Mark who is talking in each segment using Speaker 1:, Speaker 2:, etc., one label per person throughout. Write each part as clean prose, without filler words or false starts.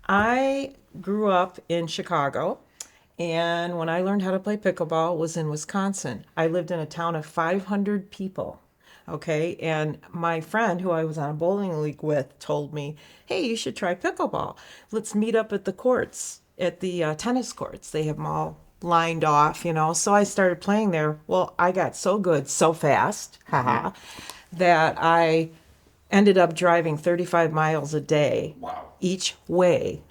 Speaker 1: I grew up in Chicago, and when I learned how to play pickleball was in Wisconsin. I lived in a town of 500 people. Okay, and my friend who I was on a bowling league with told me, "Hey, you should try pickleball. Let's meet up at the courts, at the tennis courts. They have them all lined off. So I started playing there. Well, I got so good so fast, haha, that I ended up driving 35 miles a day
Speaker 2: Wow.
Speaker 1: each way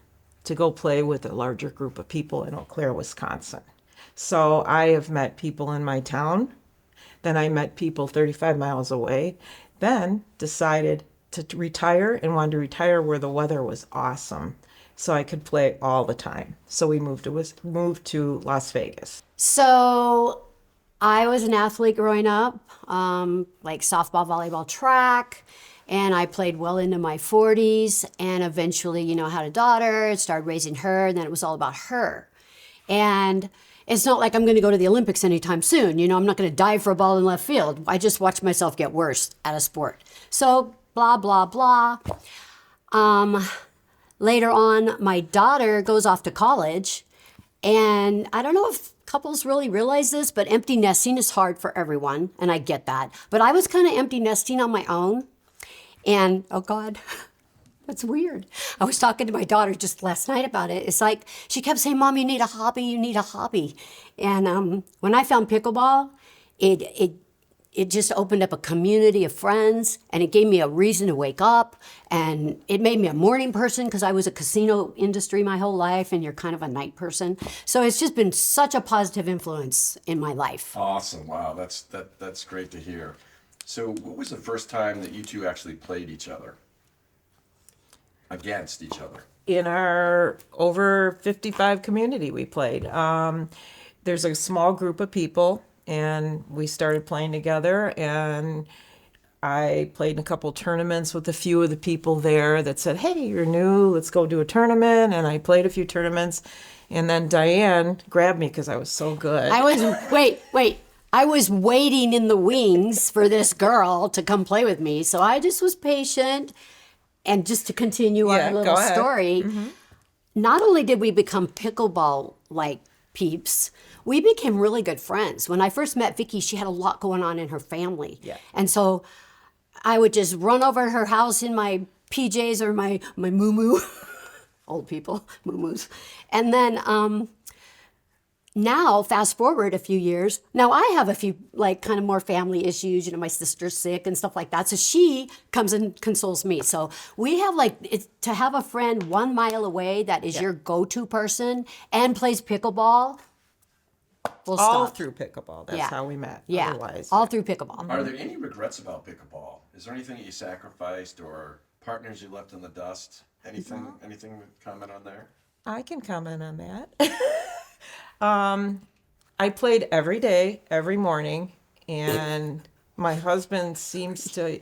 Speaker 1: to go play with a larger group of people in Eau Claire, Wisconsin. So I have met people in my town. Then I met people 35 miles away. Then decided to retire and wanted to retire where the weather was awesome so I could play all the time. So we moved to Las Vegas.
Speaker 3: So I was an athlete growing up, like softball, volleyball, track, and I played well into my 40s. And eventually, had a daughter, started raising her, and then it was all about her. And it's not like I'm going to go to the Olympics anytime soon. I'm not going to dive for a ball in left field. I just watched myself get worse at a sport. So blah, blah, blah. Later on, my daughter goes off to college. And I don't know if couples really realize this, but empty nesting is hard for everyone. And I get that. But I was kind of empty nesting on my own. And, oh God, that's weird. I was talking to my daughter just last night about it. It's like she kept saying, "Mom, you need a hobby, you need a hobby." And when I found pickleball, it just opened up a community of friends, and it gave me a reason to wake up, and it made me a morning person because I was a casino industry my whole life, and you're kind of a night person. So it's just been such a positive influence in my life.
Speaker 2: Awesome. Wow. That's great to hear. So what was the first time that you two actually played each other? Against each other?
Speaker 1: In our over 55 community we played. There's a small group of people, and we started playing together, and I played in a couple tournaments with a few of the people there that said, "Hey, you're new, let's go do a tournament." And I played a few tournaments, and then Diane grabbed me because I was so good.
Speaker 3: Wait. I was waiting in the wings for this girl to come play with me. So I just was patient. And just to continue
Speaker 1: Yeah,
Speaker 3: our
Speaker 1: go
Speaker 3: little
Speaker 1: ahead.
Speaker 3: story, not only did we become pickleball like peeps, we became really good friends. When I first met Vicki, she had a lot going on in her family.
Speaker 1: Yeah.
Speaker 3: And so I would just run over to her house in my PJs or my moo old people, moo-moos. And then now, fast forward a few years, now I have a few like kind of more family issues, my sister's sick and stuff like that. So she comes and consoles me. So we have to have a friend 1 mile away that is your go-to person and plays pickleball. Full
Speaker 1: All
Speaker 3: stop.
Speaker 1: through pickleball. That's
Speaker 3: Yeah.
Speaker 1: how we met.
Speaker 3: Yeah,
Speaker 1: Otherwise,
Speaker 3: all through pickleball.
Speaker 2: Are there any regrets about pickleball? Is there anything that you sacrificed or partners you left in the dust? Anything to comment on there?
Speaker 1: I can comment on that. I played every day, every morning, and my husband seems to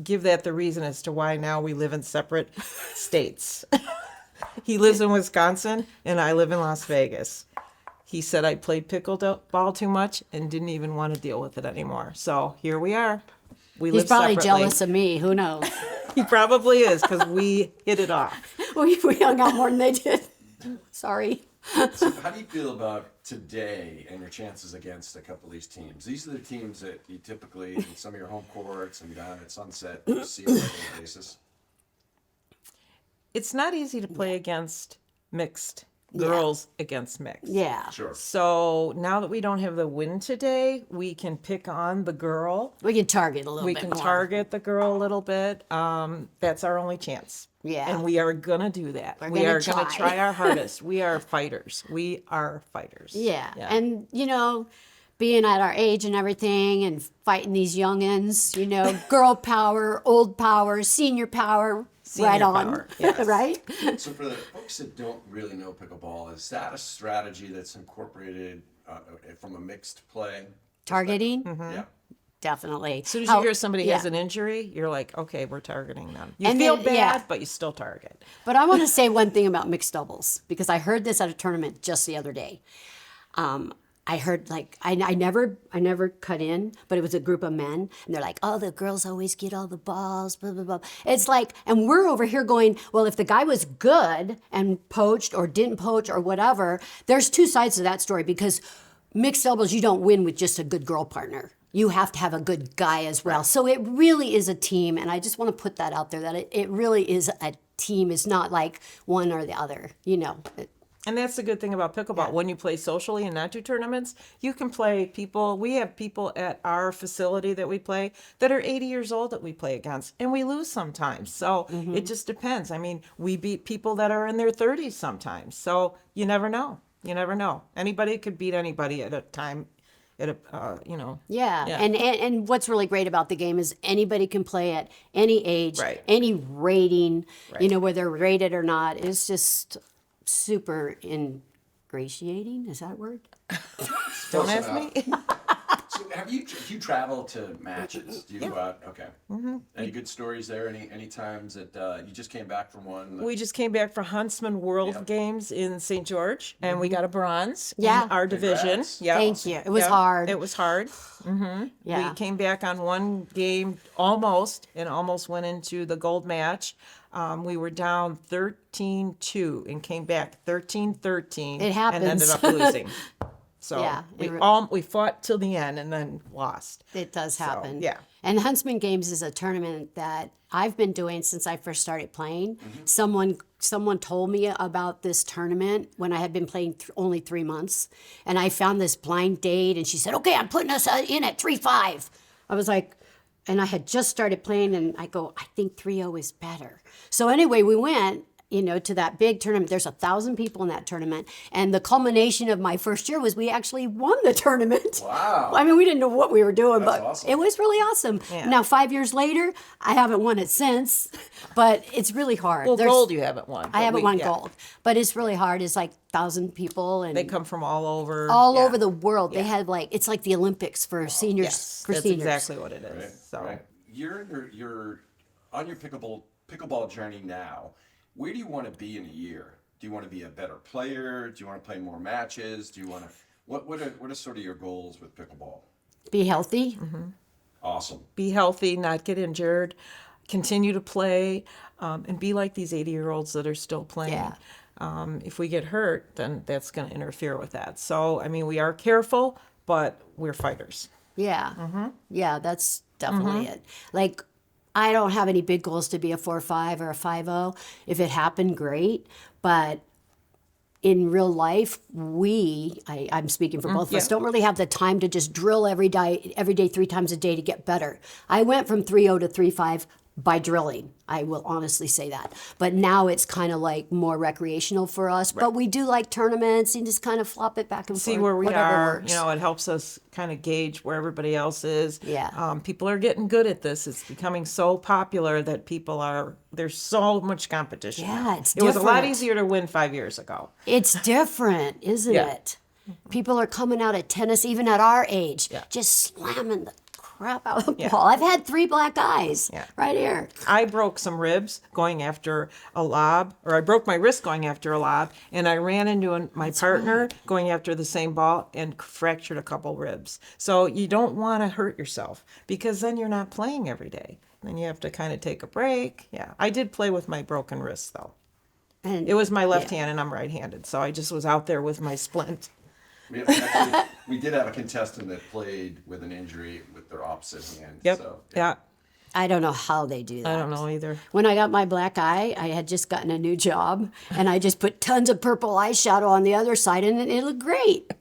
Speaker 1: give that the reason as to why now we live in separate states. He lives in Wisconsin, and I live in Las Vegas. He said I played pickleball too much and didn't even want to deal with it anymore. So here we are. We
Speaker 3: He's
Speaker 1: live
Speaker 3: probably
Speaker 1: separately.
Speaker 3: jealous of me. Who knows?
Speaker 1: He probably is because we hit it off.
Speaker 3: we hung out more than they did. Sorry.
Speaker 2: So how do you feel about today and your chances against a couple of these teams? These are the teams that you typically, in some of your home courts and down at Sunset, you see on a regular basis.
Speaker 1: It's not easy to play against mixed girls against mixed.
Speaker 3: Yeah.
Speaker 2: Sure.
Speaker 1: So now that we don't have the win today, we can pick on the girl.
Speaker 3: We can target a little
Speaker 1: We
Speaker 3: bit
Speaker 1: can
Speaker 3: more.
Speaker 1: target the girl a little bit. That's our only chance.
Speaker 3: Yeah.
Speaker 1: And we are going to do that.
Speaker 3: We're
Speaker 1: We
Speaker 3: gonna
Speaker 1: are going to
Speaker 3: try.
Speaker 1: try our hardest. We are fighters. We are fighters.
Speaker 3: Yeah. And, being at our age and everything and fighting these youngins, girl power, old power, senior power,
Speaker 1: Senior
Speaker 3: right on.
Speaker 1: power, yes.
Speaker 3: Right?
Speaker 2: So for the folks that don't really know pickleball, is that a strategy that's incorporated from a mixed play?
Speaker 3: Targeting?
Speaker 2: Yeah.
Speaker 3: Definitely.
Speaker 1: As soon as you hear somebody has an injury, you're like, okay, we're targeting them. You
Speaker 3: And
Speaker 1: feel
Speaker 3: then-
Speaker 1: bad,
Speaker 3: yeah.
Speaker 1: but you still target.
Speaker 3: But I want to say one thing about mixed doubles because I heard this at a tournament just the other day. I heard like I never cut in, but it was a group of men, and they're like, "Oh, the girls always get all the balls." Blah blah blah. It's like, and we're over here going, "Well, if the guy was good and poached or didn't poach or whatever," there's two sides to that story because mixed doubles you don't win with just a good girl partner. You have to have a good guy as well. So it really is a team, and I just want to put that out there that it really is a team. It's not like one or the other.
Speaker 1: And that's the good thing about pickleball. When you play socially and not do tournaments, you can play people. We have people at our facility that we play that are 80 years old that we play against, and we lose sometimes. So it just depends. I mean, we beat people that are in their 30s sometimes. So you never know. You never know. Anybody could beat anybody at a time.
Speaker 3: Yeah. And what's really great about the game is anybody can play at any age,
Speaker 1: Right.
Speaker 3: any rating,
Speaker 1: Right.
Speaker 3: whether they're rated or not. It's just super ingratiating. Is that a word?
Speaker 1: Don't
Speaker 2: Close
Speaker 1: ask
Speaker 2: enough.
Speaker 1: me.
Speaker 2: So do you travel to matches? Do you go out? Okay. Any good stories there? Any times that you just came back from one?
Speaker 1: We just came back for Huntsman World
Speaker 2: Yep.
Speaker 1: Games in St. George, and we got a bronze
Speaker 3: Yeah.
Speaker 1: in our division.
Speaker 2: Congrats.
Speaker 1: Yeah.
Speaker 3: Thank you. It was
Speaker 1: Yeah,
Speaker 3: hard.
Speaker 1: It was hard.
Speaker 3: Yeah.
Speaker 1: We came back on one game almost went into the gold match. We were down 13-2 and came back 13-13.
Speaker 3: It happens.
Speaker 1: And ended up losing. So
Speaker 3: Yeah,
Speaker 1: we fought till the end and then lost.
Speaker 3: It does happen.
Speaker 1: yeah.
Speaker 3: And Huntsman Games is a tournament that I've been doing since I first started playing. Someone told me about this tournament when I had been playing only 3 months, and I found this blind date, and she said, "Okay, I'm putting us in at 3-5." I was like, and I had just started playing, and I go, "I think 3-0 is better." So anyway, we went. To that big tournament. There's 1,000 people in that tournament. And the culmination of my first year was we actually won the tournament.
Speaker 2: Wow.
Speaker 3: I mean, we didn't know what we were doing,
Speaker 2: That's
Speaker 3: but
Speaker 2: awesome.
Speaker 3: it was really awesome.
Speaker 1: Yeah.
Speaker 3: Now, 5 years later, I haven't won it since, but it's really hard.
Speaker 1: Well, gold you haven't won.
Speaker 3: I
Speaker 1: but
Speaker 3: haven't won
Speaker 1: yeah.
Speaker 3: gold, but it's really hard. It's like 1,000 people and
Speaker 1: They come from all over.
Speaker 3: all
Speaker 1: Yeah.
Speaker 3: over the world. They
Speaker 1: Yeah.
Speaker 3: had it's like the Olympics for seniors.
Speaker 1: Yes,
Speaker 3: for
Speaker 1: that's
Speaker 3: seniors.
Speaker 1: exactly what it is.
Speaker 2: Right,
Speaker 1: So.
Speaker 2: right. You're on your pickleball journey now. Where do you want to be in a year? Do you want to be a better player? Do you want to play more matches? Do you want to what are sort of your goals with pickleball?
Speaker 3: Be healthy.
Speaker 2: Awesome.
Speaker 1: Be healthy, not get injured, continue to play, and be like these 80-year-olds that are still playing.
Speaker 3: Yeah.
Speaker 1: If we get hurt, then that's going to interfere with that. So, I mean, we are careful, but we're fighters.
Speaker 3: Yeah. Yeah, that's definitely it. Like, I don't have any big goals to be a 4-5 or a 5-0. If it happened, great. But in real life, I'm speaking for both of us,
Speaker 1: yeah.
Speaker 3: don't really have the time to just drill every day 3 times a day to get better. I went from 3-0 to 3-5 by drilling. I will honestly say that. But now it's kind of like more recreational for us. But we do like tournaments and just kind of flop it back and
Speaker 1: See
Speaker 3: forth.
Speaker 1: where we
Speaker 3: whatever
Speaker 1: are.
Speaker 3: works.
Speaker 1: It helps us kind of gauge where everybody else is.
Speaker 3: Yeah.
Speaker 1: People are getting good at this. It's becoming so popular that there's so much competition.
Speaker 3: Yeah,
Speaker 1: now.
Speaker 3: it's
Speaker 1: It was a lot
Speaker 3: different.
Speaker 1: easier to win 5 years ago.
Speaker 3: It's different, isn't
Speaker 1: Yeah.
Speaker 3: it? People are coming out at tennis, even at our age,
Speaker 1: Yeah.
Speaker 3: just slamming the crap out of the ball. I've had 3 black eyes
Speaker 1: Yeah.
Speaker 3: right here.
Speaker 1: I broke some ribs going after a lob, or I broke my wrist going after a lob, and I ran into my partner going after the same ball and fractured a couple ribs. So you don't want to hurt yourself because then you're not playing every day. Then you have to kind of take a break. Yeah, I did play with my broken wrist though.
Speaker 3: And
Speaker 1: It was my left hand, and I'm right-handed, so I just was out there with my splint.
Speaker 2: We did have a contestant that played with an injury with their opposite hand.
Speaker 1: Yep.
Speaker 2: So,
Speaker 1: Yeah.
Speaker 3: I don't know how they do that.
Speaker 1: I don't know either.
Speaker 3: When I got my black eye, I had just gotten a new job, and I just put tons of purple eyeshadow on the other side, and it looked great.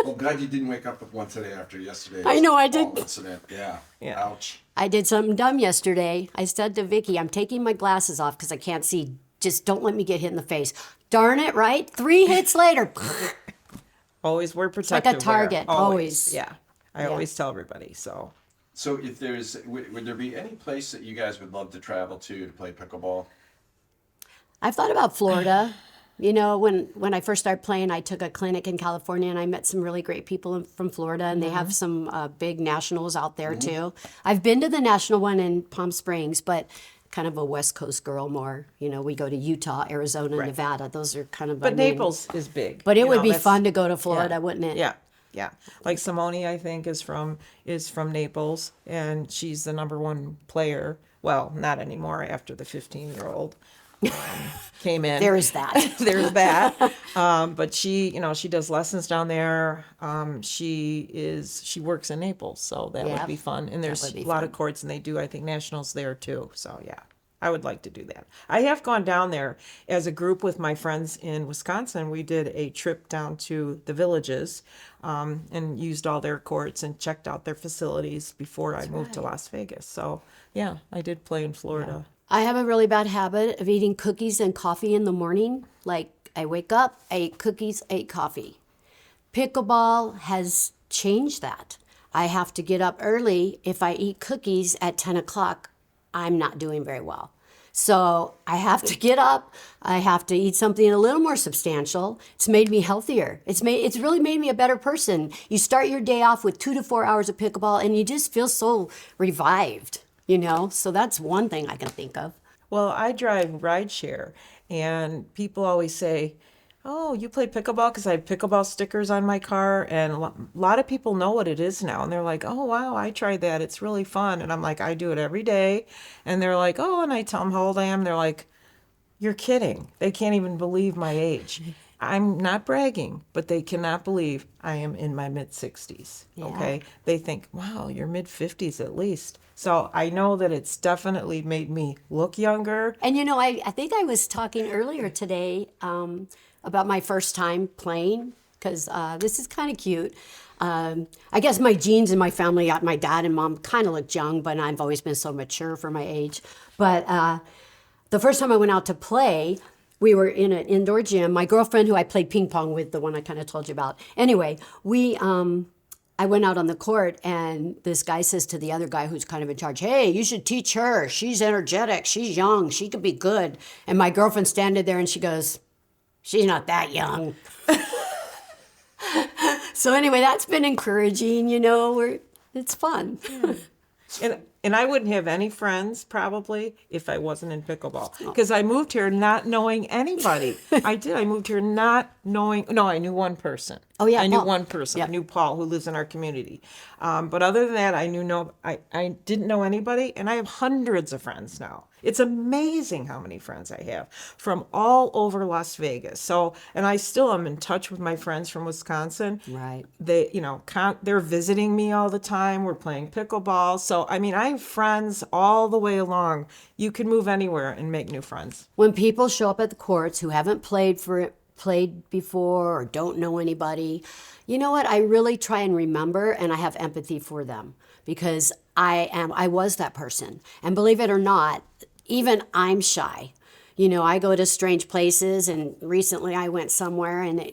Speaker 2: Well, glad you didn't wake up with one today after yesterday's
Speaker 3: I know, I did.
Speaker 2: ball incident. Yeah.
Speaker 1: Yeah.
Speaker 2: Ouch.
Speaker 3: I did something dumb yesterday. I said to Vicki, I'm taking my glasses off because I can't see. Just don't let me get hit in the face. Darn it, right? 3 hits later.
Speaker 1: Always wear
Speaker 3: like
Speaker 1: protective
Speaker 3: a target,
Speaker 1: wear.
Speaker 3: always.
Speaker 1: Yeah. I always tell everybody, so.
Speaker 2: So if would there be any place that you guys would love to travel to play pickleball?
Speaker 3: I've thought about Florida. When I first started playing, I took a clinic in California and I met some really great people from Florida, and they have some big nationals out there too. I've been to the national one in Palm Springs, but kind of a West Coast girl more. You know, we go to Utah, Arizona, Nevada. Those are kind of.
Speaker 1: But Naples is big.
Speaker 3: But it
Speaker 1: you
Speaker 3: would
Speaker 1: know,
Speaker 3: be
Speaker 1: that's-
Speaker 3: fun to go to Florida,
Speaker 1: yeah.
Speaker 3: wouldn't it?
Speaker 1: Yeah, yeah. Like Simone, I think is from Naples, and she's the #1 player. Well, not anymore after the 15-year-old came in.
Speaker 3: There is that.
Speaker 1: There's that. But she, you know, she does lessons down there. She works in Naples, so that
Speaker 3: Yeah,
Speaker 1: would be fun. And there's
Speaker 3: would be
Speaker 1: a lot
Speaker 3: fun.
Speaker 1: of courts, and they do, I think, nationals there too. So yeah, I would like to do that. I have gone down there as a group with my friends in Wisconsin. We did a trip down to the villages, and used all their courts and checked out their facilities before I moved to Las Vegas. So yeah, I did play in Florida.
Speaker 3: I have a really bad habit of eating cookies and coffee in the morning. Like, I wake up, I ate cookies, I ate coffee. Pickleball has changed that. I have to get up early. If I eat cookies at 10 o'clock, I'm not doing very well. So I have to get up. I have to eat something a little more substantial. It's made me healthier. It's really made me a better person. You start your day off with 2 to 4 hours of pickleball, and you just feel so revived, you know? So that's one thing I can think of.
Speaker 1: Well, I drive rideshare, and people always say, "Oh, you play pickleball?" Because I have pickleball stickers on my car, and a lot of people know what it is now, and they're like, "Oh, wow, I tried that. It's really fun." And I'm like, "I do it every day," and they're like, "Oh," and I tell them how old I am. They're like, "You're kidding." They can't even believe my age. I'm not bragging, but they cannot believe I am in my mid-60s. Okay, they think, "Wow, you're mid-50s at least." So I know that it's definitely made me look younger.
Speaker 3: And you know, I think I was talking earlier today about my first time playing, because this is kind of cute. I guess my genes in my family, my dad and mom kind of looked young, but I've always been so mature for my age. But the first time I went out to play, we were in an indoor gym. My girlfriend, who I played ping pong with, the one I kind of told you about. Anyway, I went out on the court, and this guy says to the other guy who's kind of in charge, "Hey, you should teach her. She's energetic. She's young. She could be good." And my girlfriend standing there, and she goes, "She's not that young." So anyway, that's been encouraging. You know, it's fun.
Speaker 1: And I wouldn't have any friends probably if I wasn't in pickleball, because I moved here not knowing anybody. I did. I moved here not knowing. No, I knew one person.
Speaker 3: Oh, yeah,
Speaker 1: I knew
Speaker 3: Paul.
Speaker 1: one person.
Speaker 3: Yep.
Speaker 1: I knew Paul, who lives in our community. But other than that, I knew no. I didn't know anybody, and I have hundreds of friends now. It's amazing how many friends I have from all over Las Vegas. So, and I still am in touch with my friends from Wisconsin.
Speaker 3: Right.
Speaker 1: They, you know, they're visiting me all the time. We're playing pickleball. So, I mean, I have friends all the way along. You can move anywhere and make new friends.
Speaker 3: When people show up at the courts who haven't played before or don't know anybody, you know what? I really try and remember, and I have empathy for them, because I was that person. And believe it or not, even I'm shy. You know, I go to strange places, and recently I went somewhere, and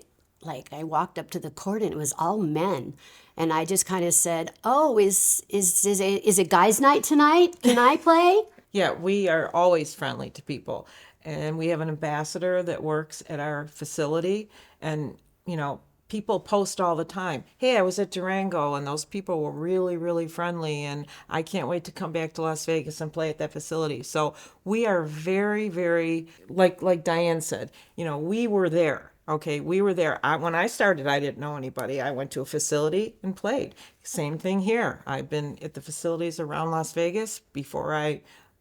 Speaker 3: I walked up to the court, and it was all men. And I just kind of said, "Oh, is it guys' night tonight? Can I play?"
Speaker 1: Yeah, we are always friendly to people. And we have an ambassador that works at our facility. And, you know, people post all the time, "Hey, I was at Durango and those people were really, really friendly. And I can't wait to come back to Las Vegas and play at that facility." So we are very, very, like Diane said, you know, we were there. Okay, we were there. When I started, I didn't know anybody. I went to a facility and played. Same thing here. I've been at the facilities around Las Vegas before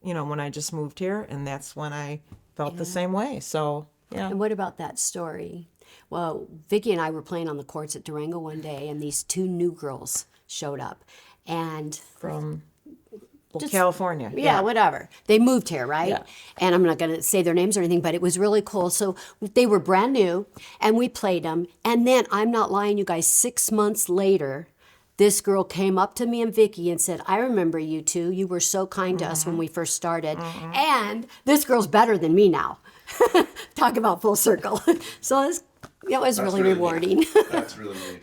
Speaker 1: when I just moved here, and that's when I felt the same way. So, yeah.
Speaker 3: And what about that story? Well, Vicki and I were playing on the courts at Durango one day, and these two new girls showed up. And
Speaker 1: From California.
Speaker 3: yeah, whatever. They moved here, right?
Speaker 1: Yeah.
Speaker 3: And I'm not going to say their names or anything, but it was really cool. So they were brand new, and we played them. And then, I'm not lying, you guys, 6 months later, this girl came up to me and Vicki and said, "I remember you two. You were so kind to us when we first started." And this girl's better than me now. Talk about full circle. So it was really
Speaker 2: really
Speaker 3: rewarding.
Speaker 2: neat. That's really neat.